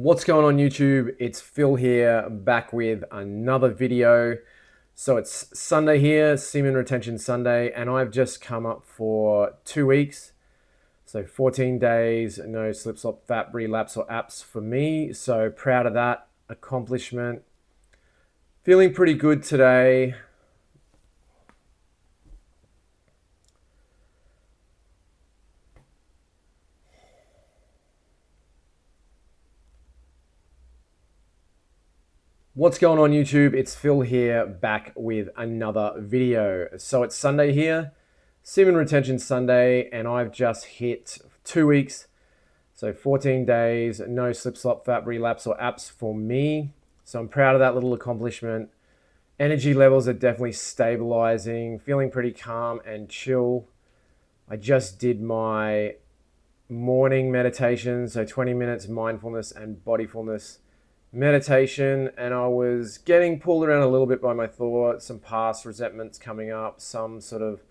What's going on YouTube? It's Phil here, back with another video. So it's Sunday here, Semen Retention Sunday, and I've just come up for 2 weeks. So 14 days, no slip, slop, fap, relapse, or apps for me. So proud of that accomplishment. Feeling pretty good today. What's going on YouTube? It's Phil here, back with another video. So it's Sunday here, Semen Retention Sunday, and I've just hit 2 weeks. So 14 days, no slip, slop, fap, relapse, or apps for me. So I'm proud of that little accomplishment. Energy levels are definitely stabilizing, feeling pretty calm and chill. I just did my morning meditation, so 20 minutes mindfulness and bodyfulness meditation, and I was getting pulled around a little bit by my thoughts, some past resentments coming up, some sort of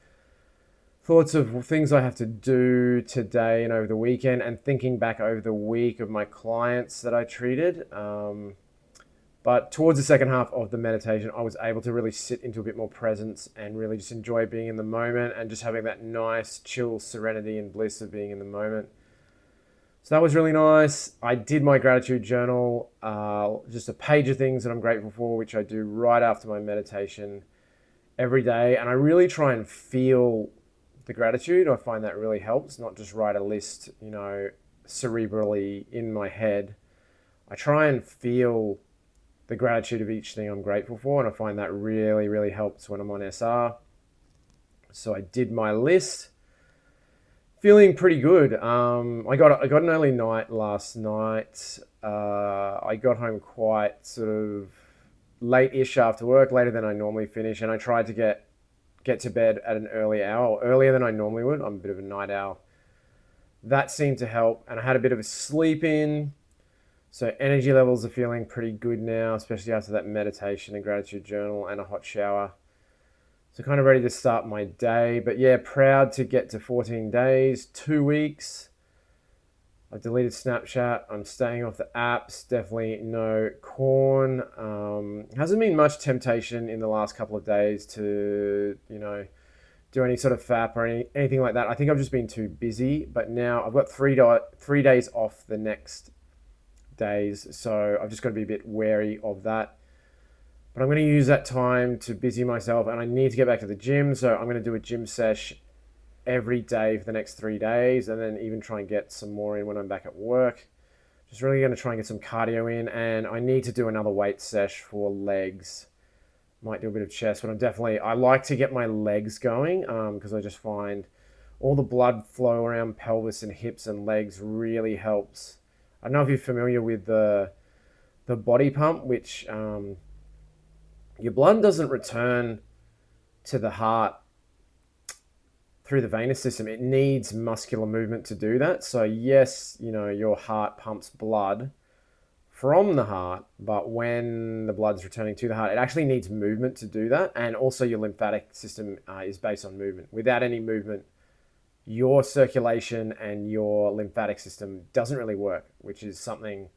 thoughts of things I have to do today and over the weekend, and thinking back over the week of my clients that I treated. But towards the second half of the meditation, I was able to really sit into a bit more presence and really just enjoy being in the moment and just having that nice, chill serenity and bliss of being in the moment. So that was really nice. I did my gratitude journal, just a page of things that I'm grateful for, which I do right after my meditation every day. And I really try and feel the gratitude. I find that really helps, not just write a list, cerebrally in my head. I try and feel the gratitude of each thing I'm grateful for, and I find that really, really helps when I'm on SR. So I did my list. Feeling pretty good. I got an early night last night. I got home quite sort of late-ish after work, later than I normally finish, and I tried to get to bed at an early hour, earlier than I normally would. I'm a bit of a night owl. That seemed to help, and I had a bit of a sleep in. So energy levels are feeling pretty good now, especially after that meditation and gratitude journal and a hot shower. So kind of ready to start my day. But yeah, proud to get to 14 days, 2 weeks. I've deleted Snapchat. I'm staying off the apps. Definitely no corn. Hasn't been much temptation in the last couple of days to, do any sort of FAP or anything like that. I think I've just been too busy. But now I've got 3 days off the next days. So I've just got to be a bit wary of that. But I'm going to use that time to busy myself, and I need to get back to the gym. So I'm going to do a gym sesh every day for the next 3 days, and then even try and get some more in when I'm back at work. Just really going to try and get some cardio in, and I need to do another weight sesh for legs. Might do a bit of chest, but I like to get my legs going because I just find all the blood flow around pelvis and hips and legs really helps. I don't know if you're familiar with the body pump, which your blood doesn't return to the heart through the venous system. It needs muscular movement to do that. So yes, your heart pumps blood from the heart, but when the blood's returning to the heart, it actually needs movement to do that. And also your lymphatic system is based on movement. Without any movement, your circulation and your lymphatic system doesn't really work, which is something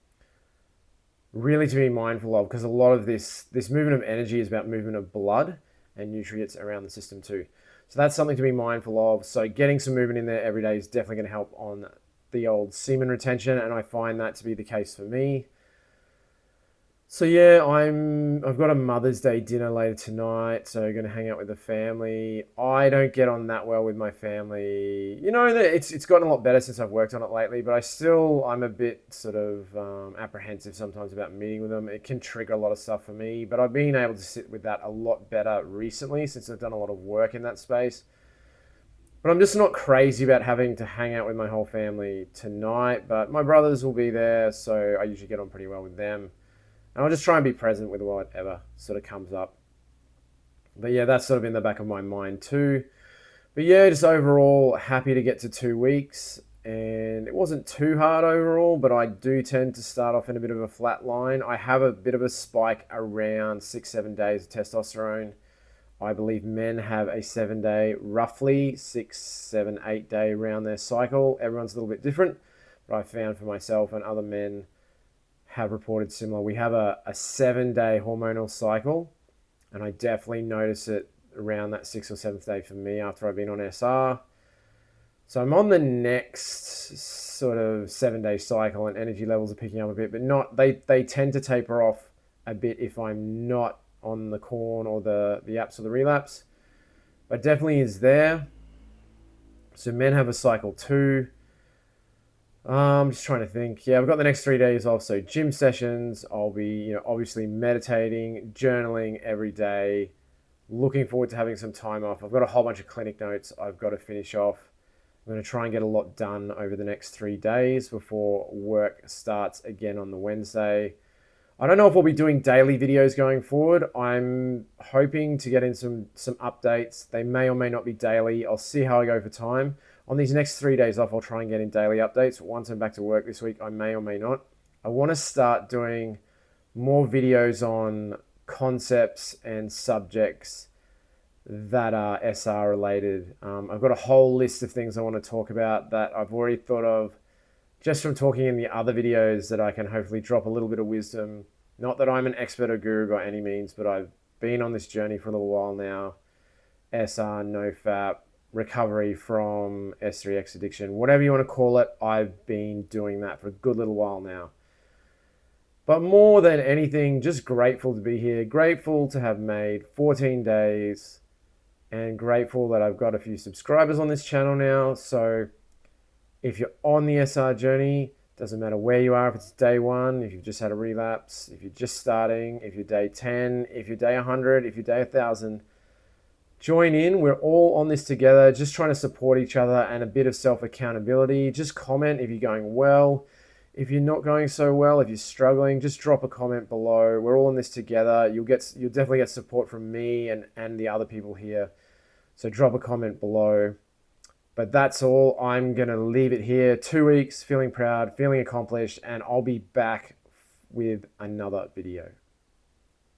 really to be mindful of, because a lot of this movement of energy is about movement of blood and nutrients around the system too. So that's something to be mindful of. So getting some movement in there every day is definitely going to help on the old semen retention, and I find that to be the case for me. So yeah, I've got a Mother's Day dinner later tonight, so I'm going to hang out with the family. I don't get on that well with my family. It's gotten a lot better since I've worked on it lately, but I'm a bit sort of apprehensive sometimes about meeting with them. It can trigger a lot of stuff for me, but I've been able to sit with that a lot better recently since I've done a lot of work in that space. But I'm just not crazy about having to hang out with my whole family tonight, but my brothers will be there, so I usually get on pretty well with them. And I'll just try and be present with whatever sort of comes up. But yeah, that's sort of in the back of my mind too. But yeah, just overall happy to get to 2 weeks. And it wasn't too hard overall, but I do tend to start off in a bit of a flat line. I have a bit of a spike around 6-7 days of testosterone. I believe men have a 7-day, roughly 6, 7, 8 day around their cycle. Everyone's a little bit different, but I found for myself and other men have reported similar. We have a 7-day hormonal cycle, and I definitely notice it around that 6th or 7th day for me after I've been on SR. So I'm on the next sort of 7-day cycle, and energy levels are picking up a bit, but not they tend to taper off a bit if I'm not on the corn or the apps or the relapse. But definitely is there. So men have a cycle too. I'm just trying to think. Yeah, I've got the next 3 days off. So gym sessions. I'll be, obviously meditating, journaling every day. Looking forward to having some time off. I've got a whole bunch of clinic notes I've got to finish off. I'm going to try and get a lot done over the next 3 days before work starts again on the Wednesday. I don't know if we'll be doing daily videos going forward. I'm hoping to get in some updates. They may or may not be daily. I'll see how I go for time. On these next 3 days off, I'll try and get in daily updates. Once I'm back to work this week, I may or may not. I want to start doing more videos on concepts and subjects that are SR related. I've got a whole list of things I want to talk about that I've already thought of just from talking in the other videos that I can hopefully drop a little bit of wisdom. Not that I'm an expert or guru by any means, but I've been on this journey for a little while now. SR, NoFap, recovery from S3X addiction, whatever you want to call it, I've been doing that for a good little while now. But more than anything, just grateful to be here, grateful to have made 14 days, and grateful that I've got a few subscribers on this channel now. So if you're on the SR journey, doesn't matter where you are, if it's day 1, if you've just had a relapse, if you're just starting, if you're day 10, if you're day 100, if you're day 1,000, join in. We're all on this together, just trying to support each other and a bit of self-accountability. Just comment if you're going well. If you're not going so well, if you're struggling, just drop a comment below. We're all in this together. You'll definitely get support from me and the other people here. So drop a comment below. But that's all. I'm going to leave it here. 2 weeks, feeling proud, feeling accomplished, and I'll be back with another video.